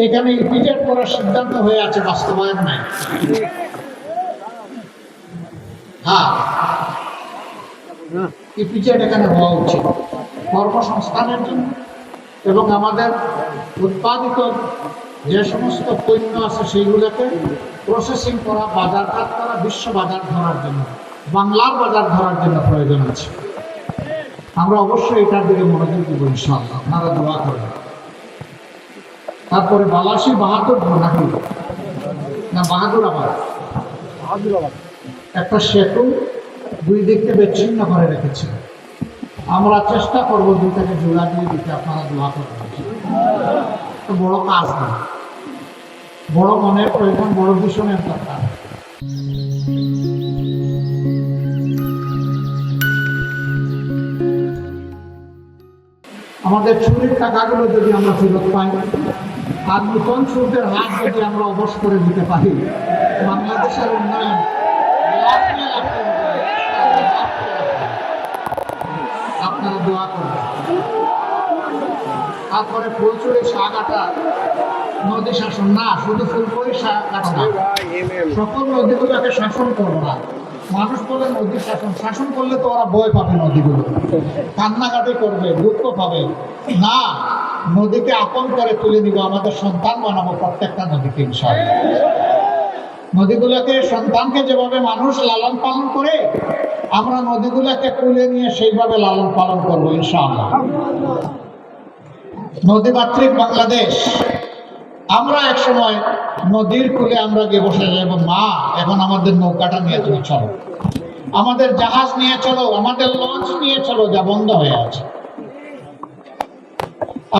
এখানে ইপিজেড করার সিদ্ধান্ত হয়ে আছে, বাস্তবায়ন নাই। হ্যাঁ, ইপিজেড এখানে হওয়া উচিত কর্মসংস্থানের জন্য এবং আমাদের উৎপাদিত যে সমস্ত পণ্য আছে সেইগুলোকে প্রসেসিং করা, বাজারঘাট করা, বিশ্ব বাজার ধরার জন্য, বাংলার বাজার ধরার জন্য প্রয়োজন আছে। আমরা অবশ্যই এটার দিকে মনোযোগ দিব ইনশাআল্লাহ, আপনারা দোয়া করবেন। তারপরে বালাসী বাহাদুর নাকি না বাহাদুর আবার একটা সেতু দুই দিককে বিচ্ছিন্ন করে রেখেছে। আমরা চেষ্টা করবো দুটাকে জোড়া দিয়ে দিতে, আপনারা দোয়া করবেন। বড় কাজ না, বড় মনের প্রয়োজন, বড় ভীষণের দরকার। আমাদের চুরির টাকাগুলো যদি আমরা ফেরত পাই আর নতুন সুদের হাত যদি আমরা অবশ করে দিতে পারি, বাংলাদেশের উন্নয়ন আপনারা দোয়া করবেন। তারপরে ফুলচুরি শাখাটা নদী শাসন না, শুধু ফুলপুরি শাখাটা না, সকল নদীগুলোকে শাসন করবো না। মানুষ বলে নদী শাসন, শাসন করলে তো ওরা ভয় পাবে, নদীগুলো কান্নাকাটি করবে, দুঃখ পাবে না। নদীকে আপন করে তুলে নিব, আমাদের সন্তান বানাবো প্রত্যেকটা নদীকে ইনশাআল্লাহ। নদীগুলোকে, সন্তানকে যেভাবে মানুষ লালন পালন করে, আমরা নদীগুলোকে তুলে নিয়ে সেইভাবে লালন পালন করবো ইনশাআল্লাহ। নদীমাতৃক বাংলাদেশ। আমরা এক সময় নদীর কূলে আমরা গিয়ে বসে যাবো, মা এখন আমাদের নৌকাটা নিয়ে তুমি চলো, আমাদের জাহাজ নিয়ে চলো, আমাদের লঞ্চ নিয়ে চলো, যা বন্ধ হয়ে আছে।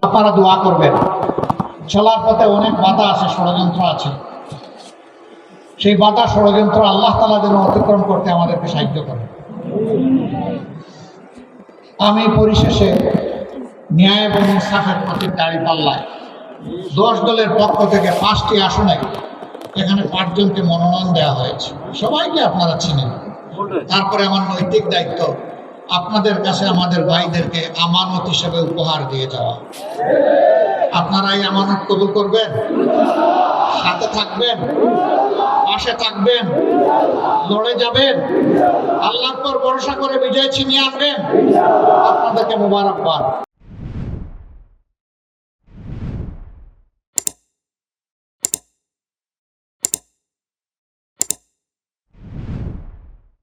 আপনারা দোয়া করবেন। চলার পথে অনেক বাধা আছে, ষড়যন্ত্র আছে। সেই বাধা ষড়যন্ত্র আল্লাহ তাআলা যেন অতিক্রম করতে আমাদেরকে সাহায্য করে। আমি পরিশেষে ন্যায় এবং ইনসাফের প্রতি দাঁড়ি পাল্লায় 10 দলের পক্ষ থেকে 5টি আসনে এখানে 5 জনকে মনোনয়ন দেওয়া হয়েছে। সবাইকে আপনারা চিনেন। তারপরে আমার নৈতিক দায়িত্ব আপনাদের কাছে আমাদের ভাইদেরকে আমানত হিসেবে উপহার দিয়ে যাওয়া। আপনারা এই আমানত কবুল করবেন, সাথে থাকবেন, পাশে থাকবেন, লড়ে যাবেন, আল্লাহর পর ভরসা করে বিজয় ছিনিয়ে আনবেন। আপনাদেরকে মোবারকবাদ।